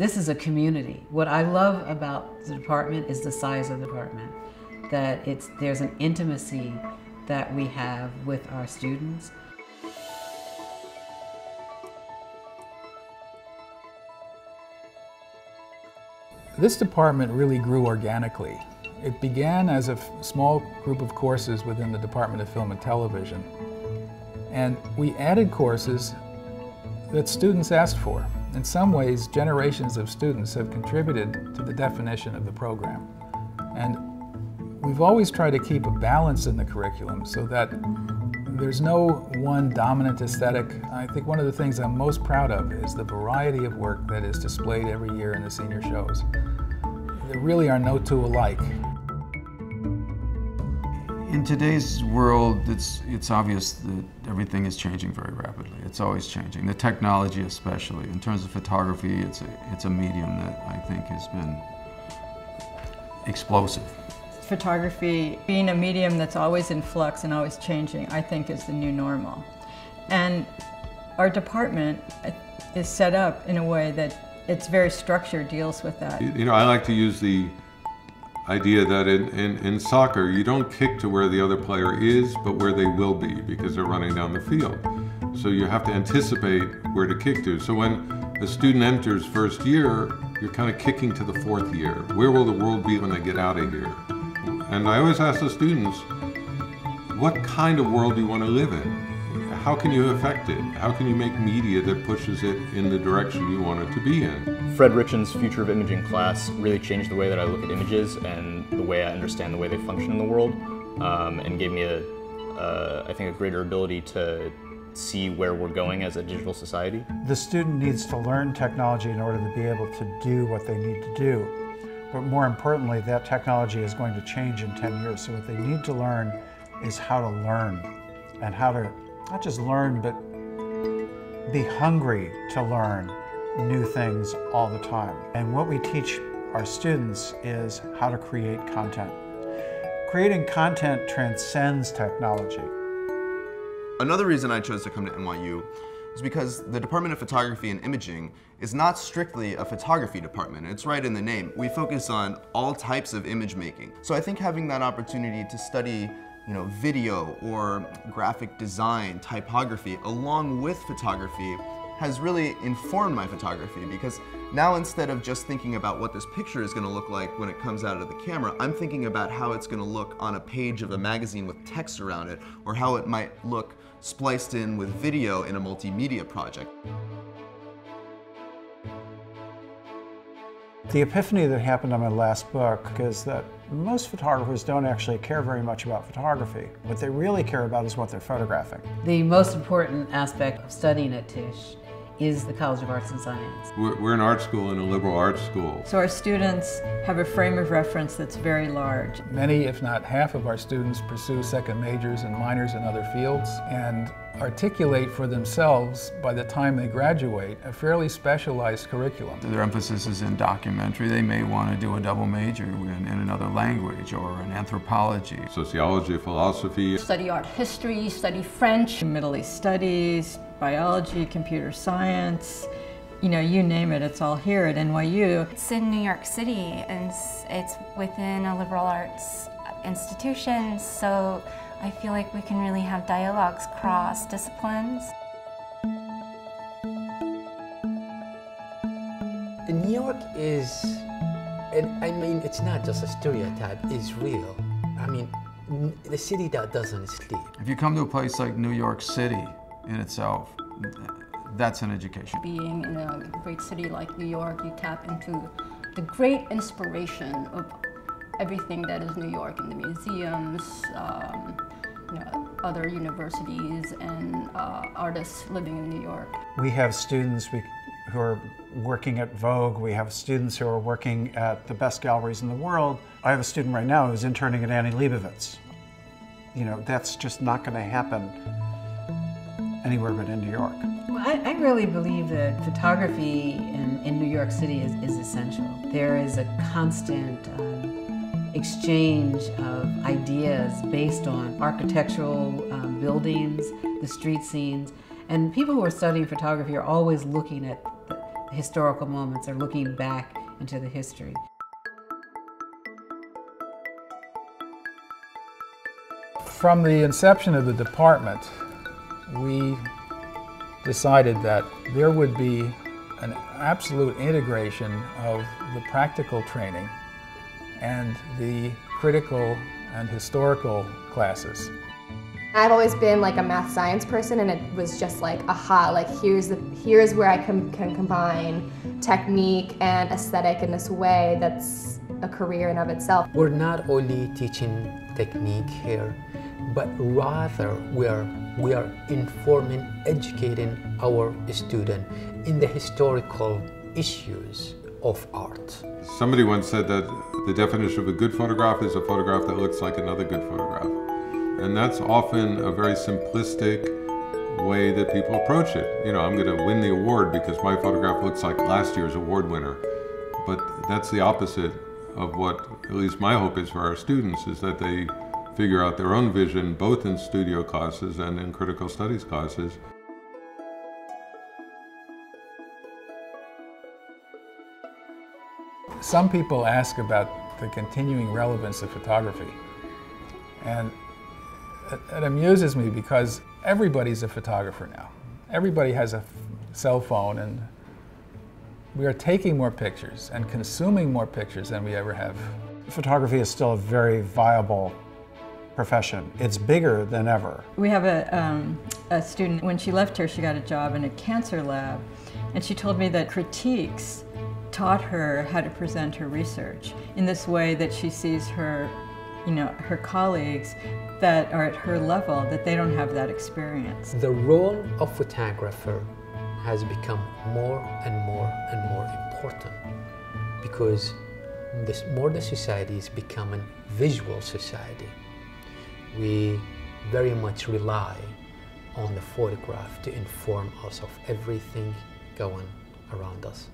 This is a community. What I love about the department is the size of the department, that there's an intimacy that we have with our students. This department really grew organically. It began as a small group of courses within the Department of Film and Television. And we added courses that students asked for. In some ways, generations of students have contributed to the definition of the program. And we've always tried to keep a balance in the curriculum so that there's no one dominant aesthetic. I think one of the things I'm most proud of is the variety of work that is displayed every year in the senior shows. There really are no two alike. In today's world, it's obvious that everything is changing very rapidly. It's always changing. The technology especially. In terms of photography, it's a medium that I think has been explosive. Photography, being a medium that's always in flux and always changing, I think is the new normal. And our department is set up in a way that it's very structured, deals with that. You know, I like to use the idea that in soccer, you don't kick to where the other player is, but where they will be, because they're running down the field. So you have to anticipate where to kick to. So when a student enters first year, you're kind of kicking to the fourth year. Where will the world be when they get out of here? And I always ask the students, what kind of world do you want to live in? How can you affect it? How can you make media that pushes it in the direction you want it to be in? Fred Richen's Future of Imaging class really changed the way that I look at images and the way I understand the way they function in the world, and gave me I think a greater ability to see where we're going as a digital society. The student needs to learn technology in order to be able to do what they need to do. But more importantly, that technology is going to change in 10 years. So what they need to learn is how to learn, and how to not just learn, but be hungry to learn new things all the time. And what we teach our students is how to create content. Creating content transcends technology. Another reason I chose to come to NYU is because the Department of Photography and Imaging is not strictly a photography department. It's right in the name. We focus on all types of image making. So I think having that opportunity to study video or graphic design, typography, along with photography has really informed my photography, because now instead of just thinking about what this picture is going to look like when it comes out of the camera, I'm thinking about how it's going to look on a page of a magazine with text around it, or how it might look spliced in with video in a multimedia project. The epiphany that happened on my last book is that most photographers don't actually care very much about photography. What they really care about is what they're photographing. The most important aspect of studying at Tisch is the College of Arts and Science. We're an art school and a liberal arts school. So our students have a frame of reference that's very large. Many, if not half, of our students pursue second majors and minors in other fields and articulate for themselves, by the time they graduate, a fairly specialized curriculum. Their emphasis is in documentary. They may want to do a double major in another language or in anthropology. Sociology, philosophy. Study art history, study French. Middle East studies, biology, computer science, you name it, it's all here at NYU. It's in New York City, and it's within a liberal arts institution, so I feel like we can really have dialogues cross disciplines. New York is, and I mean, it's not just a stereotype, it's real. I mean, the city that doesn't sleep. If you come to a place like New York City in itself, that's an education. Being in a great city like New York, you tap into the great inspiration of everything that is New York, in the museums, other universities, and artists living in New York. We have students who are working at Vogue. We have students who are working at the best galleries in the world. I have a student right now who's interning at Annie Leibovitz. That's just not going to happen anywhere but in New York. Well, I really believe that photography in New York City is essential. There is a constant exchange of ideas based on architectural buildings, the street scenes, and people who are studying photography are always looking at historical moments or looking back into the history. From the inception of the department, we decided that there would be an absolute integration of the practical training and the critical and historical classes. I've always been like a math science person, and it was just like, aha, like here's where I can combine technique and aesthetic in this way that's a career in of itself. We're not only teaching technique here, but rather we are informing, educating our student in the historical issues of art. Somebody once said that the definition of a good photograph is a photograph that looks like another good photograph. And that's often a very simplistic way that people approach it. You know, I'm going to win the award because my photograph looks like last year's award winner. But that's the opposite of what, at least my hope is for our students, is that they figure out their own vision, both in studio classes and in critical studies classes. Some people ask about the continuing relevance of photography. And it amuses me because everybody's a photographer now. Everybody has a cell phone, and we are taking more pictures and consuming more pictures than we ever have. Photography is still a very viable profession. It's bigger than ever. We have a student, when she left here, she got a job in a cancer lab, and she told me that critiques taught her how to present her research in this way that she sees her, her colleagues that are at her level, that they don't have that experience. The role of photographer has become more and more and more important because the society is becoming visual society. We very much rely on the photograph to inform us of everything going around us.